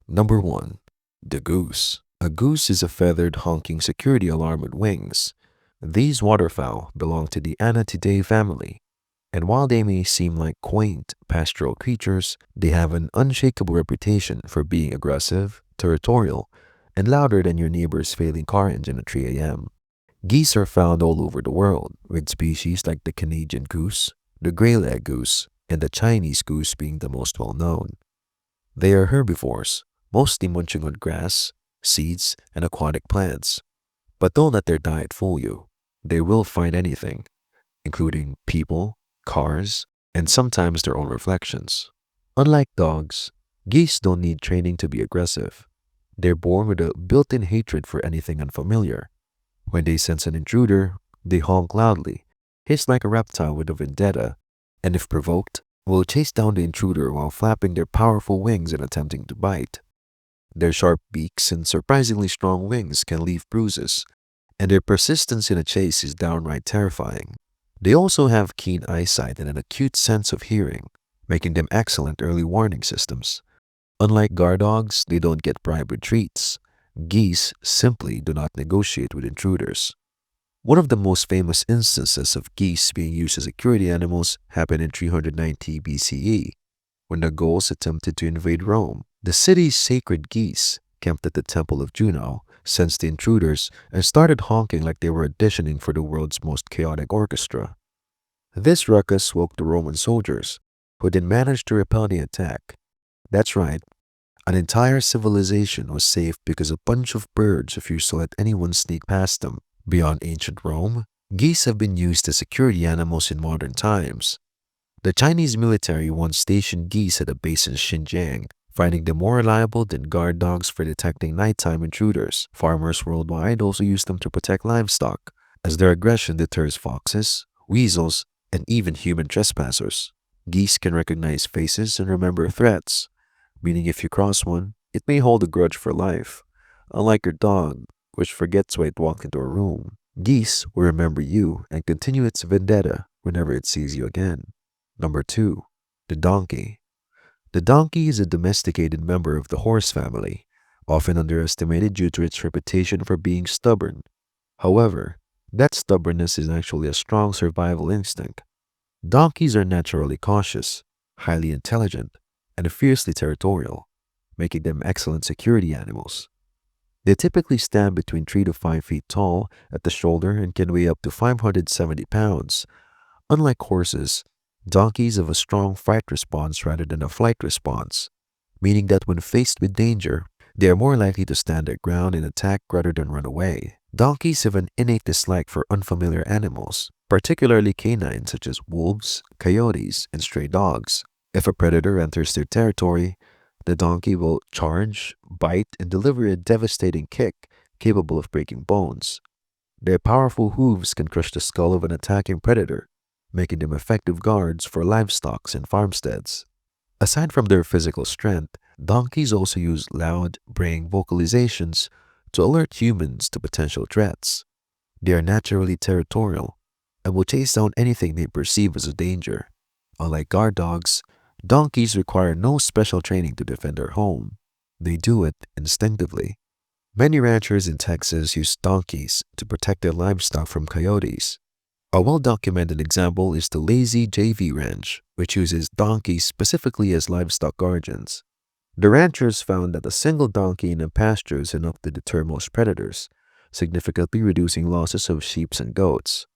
Number 1. The goose. A goose is a feathered honking security alarm with wings. These waterfowl belong to the Anatidae family, and while they may seem like quaint pastoral creatures, they have an unshakable reputation for being aggressive, territorial, and louder than your neighbor's failing car engine at 3 a.m. Geese are found all over the world, with species like the Canadian goose, the gray-legged goose, and the Chinese goose being the most well-known. They are herbivores, mostly munching on grass, seeds, and aquatic plants. But don't let their diet fool you. They will find anything, including people, cars, and sometimes their own reflections. Unlike dogs, geese don't need training to be aggressive. They're born with a built-in hatred for anything unfamiliar. When they sense an intruder, they honk loudly, hiss like a reptile with a vendetta, and if provoked, will chase down the intruder while flapping their powerful wings and attempting to bite. Their sharp beaks and surprisingly strong wings can leave bruises, and their persistence in a chase is downright terrifying. They also have keen eyesight and an acute sense of hearing, making them excellent early warning systems. Unlike guard dogs, they don't get bribed with treats. Geese simply do not negotiate with intruders. One of the most famous instances of geese being used as security animals happened in 390 BCE, when the Gauls attempted to invade Rome. The city's sacred geese camped at the temple of Juno, sensed the intruders, and started honking like they were auditioning for the world's most chaotic orchestra. This ruckus woke the Roman soldiers, who then managed to repel the attack. That's right, an entire civilization was saved because a bunch of birds refused to let anyone sneak past them. Beyond ancient Rome, geese have been used as security animals in modern times. The Chinese military once stationed geese at a base in Xinjiang, finding them more reliable than guard dogs for detecting nighttime intruders. Farmers worldwide also use them to protect livestock, as their aggression deters foxes, weasels, and even human trespassers. Geese can recognize faces and remember threats, meaning if you cross one, it may hold a grudge for life. Unlike your dog, which forgets why it walked into a room, geese will remember you and continue its vendetta whenever it sees you again. Number 2. The donkey. The donkey is a domesticated member of the horse family, often underestimated due to its reputation for being stubborn. However, that stubbornness is actually a strong survival instinct. Donkeys are naturally cautious, highly intelligent, and fiercely territorial, making them excellent security animals. They typically stand between 3 to 5 feet tall at the shoulder and can weigh up to 570 pounds. Unlike horses, donkeys have a strong fight response rather than a flight response, meaning that when faced with danger, they are more likely to stand their ground and attack rather than run away. Donkeys have an innate dislike for unfamiliar animals, particularly canines such as wolves, coyotes, and stray dogs. If a predator enters their territory, the donkey will charge, bite, and deliver a devastating kick capable of breaking bones. Their powerful hooves can crush the skull of an attacking predator, making them effective guards for livestock and farmsteads. Aside from their physical strength, donkeys also use loud, braying vocalizations to alert humans to potential threats. They are naturally territorial and will chase down anything they perceive as a danger. Unlike guard dogs, donkeys require no special training to defend their home. They do it instinctively. Many ranchers in Texas use donkeys to protect their livestock from coyotes. A well-documented example is the Lazy JV Ranch, which uses donkeys specifically as livestock guardians. The ranchers found that a single donkey in a pasture is enough to deter most predators, significantly reducing losses of sheep and goats.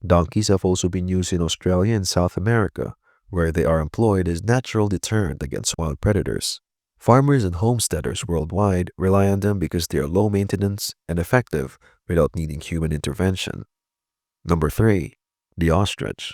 Donkeys have also been used in Australia and South America, where they are employed as natural deterrent against wild predators. Farmers and homesteaders worldwide rely on them because they are low maintenance and effective without needing human intervention. Number 3. The ostrich.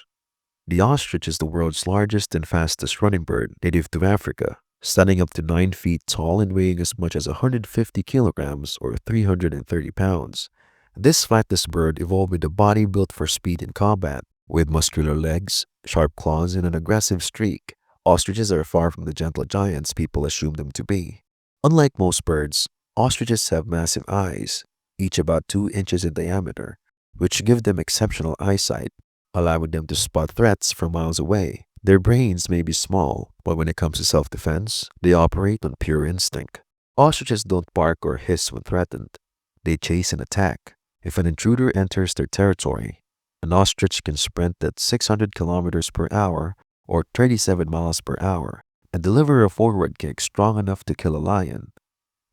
The ostrich is the world's largest and fastest running bird native to Africa, standing up to 9 feet tall and weighing as much as 150 kilograms or 330 pounds. This flightless bird evolved with a body built for speed in combat. With muscular legs, sharp claws, and an aggressive streak, ostriches are far from the gentle giants people assume them to be. Unlike most birds, ostriches have massive eyes, each about 2 inches in diameter, which give them exceptional eyesight, allowing them to spot threats from miles away. Their brains may be small, but when it comes to self-defense, they operate on pure instinct. Ostriches don't bark or hiss when threatened. They chase and attack. If an intruder enters their territory, an ostrich can sprint at 600 kilometers per hour or 37 miles per hour and deliver a forward kick strong enough to kill a lion.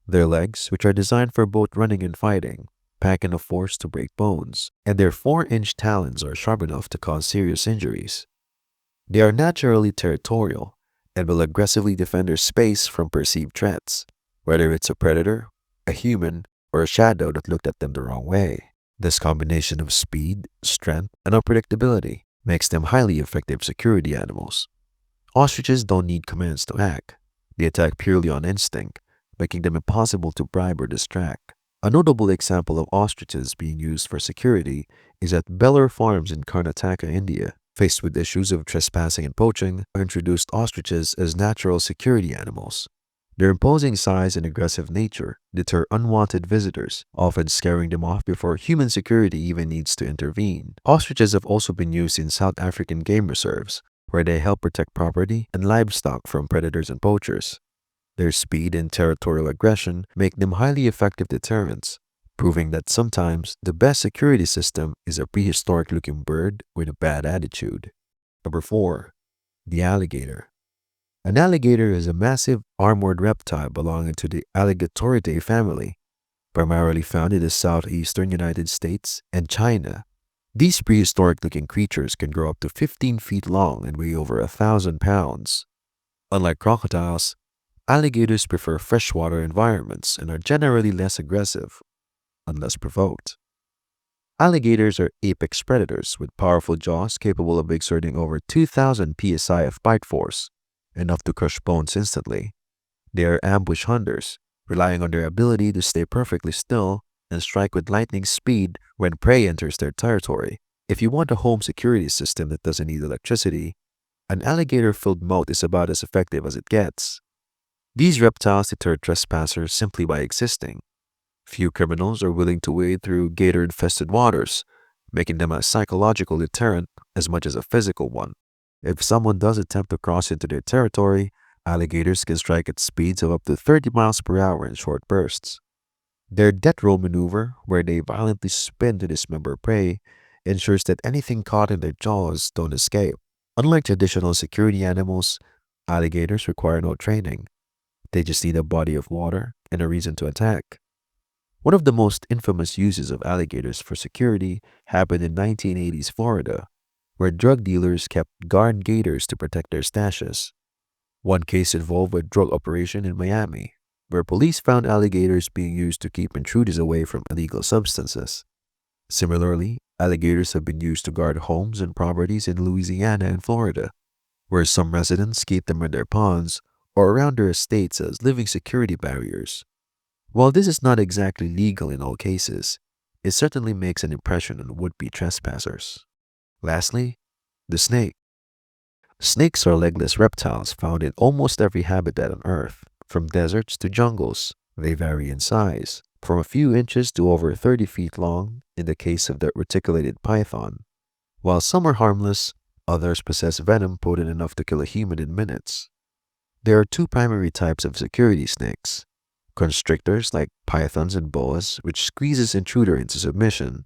Their legs, which are designed for both running and fighting, pack enough force to break bones, and their 4-inch talons are sharp enough to cause serious injuries. They are naturally territorial and will aggressively defend their space from perceived threats, whether it's a predator, a human, or a shadow that looked at them the wrong way. This combination of speed, strength, and unpredictability makes them highly effective security animals. Ostriches don't need commands to act. They attack purely on instinct, making them impossible to bribe or distract. A notable example of ostriches being used for security is at Belur Farms in Karnataka, India. Faced with issues of trespassing and poaching, introduced ostriches as natural security animals. Their imposing size and aggressive nature deter unwanted visitors, often scaring them off before human security even needs to intervene. Ostriches have also been used in South African game reserves, where they help protect property and livestock from predators and poachers. Their speed and territorial aggression make them highly effective deterrents, proving that sometimes the best security system is a prehistoric-looking bird with a bad attitude. Number 4. The alligator. An alligator is a massive armored reptile belonging to the Alligatoridae family, primarily found in the southeastern United States and China. These prehistoric-looking creatures can grow up to 15 feet long and weigh over 1,000 pounds. Unlike crocodiles, alligators prefer freshwater environments and are generally less aggressive, unless provoked. Alligators are apex predators with powerful jaws capable of exerting over 2,000 psi of bite force, enough to crush bones instantly. They are ambush hunters, relying on their ability to stay perfectly still and strike with lightning speed when prey enters their territory. If you want a home security system that doesn't need electricity, an alligator-filled moat is about as effective as it gets. These reptiles deter trespassers simply by existing. Few criminals are willing to wade through gator-infested waters, making them a psychological deterrent as much as a physical one. If someone does attempt to cross into their territory, alligators can strike at speeds of up to 30 miles per hour in short bursts. Their death roll maneuver, where they violently spin to dismember prey, ensures that anything caught in their jaws don't escape. Unlike traditional security animals, alligators require no training. They just need a body of water and a reason to attack. One of the most infamous uses of alligators for security happened in 1980s Florida, where drug dealers kept guard gators to protect their stashes. One case involved a drug operation in Miami, where police found alligators being used to keep intruders away from illegal substances. Similarly, alligators have been used to guard homes and properties in Louisiana and Florida, where some residents keep them in their ponds or around their estates as living security barriers. While this is not exactly legal in all cases, it certainly makes an impression on would-be trespassers. Lastly, the snake. Snakes are legless reptiles found in almost every habitat on Earth, from deserts to jungles. They vary in size, from a few inches to over 30 feet long in the case of the reticulated python. While some are harmless, others possess venom potent enough to kill a human in minutes. There are two primary types of security snakes: constrictors like pythons and boas, which squeezes intruder into submission,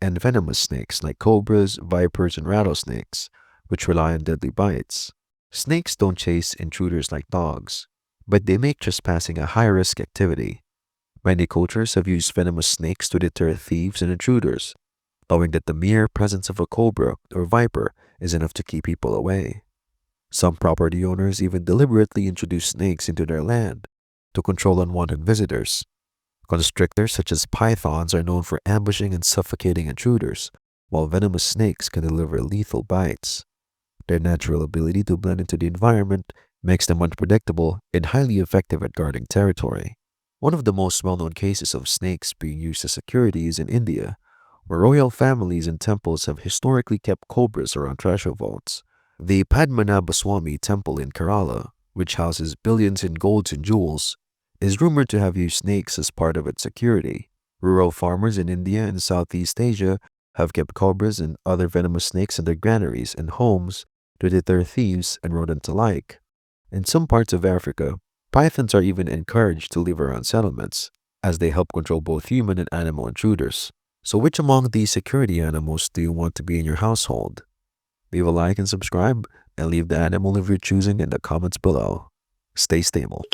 and venomous snakes like cobras, vipers, and rattlesnakes, which rely on deadly bites. Snakes don't chase intruders like dogs, but they make trespassing a high-risk activity. Many cultures have used venomous snakes to deter thieves and intruders, knowing that the mere presence of a cobra or viper is enough to keep people away. Some property owners even deliberately introduce snakes into their land to control unwanted visitors. Constrictors such as pythons are known for ambushing and suffocating intruders, while venomous snakes can deliver lethal bites. Their natural ability to blend into the environment makes them unpredictable and highly effective at guarding territory. One of the most well-known cases of snakes being used as security is in India, where royal families and temples have historically kept cobras around treasure vaults. The Padmanabhaswamy Temple in Kerala, which houses billions in golds and jewels, is rumored to have used snakes as part of its security. Rural farmers in India and Southeast Asia have kept cobras and other venomous snakes in their granaries and homes to deter thieves and rodents alike. In some parts of Africa, Pythons are even encouraged to live around settlements, as they help control both human and animal intruders. So which among these security animals do you want to be in your household? Leave a like and subscribe, and leave the animal of your choosing in the comments below. Stay stable.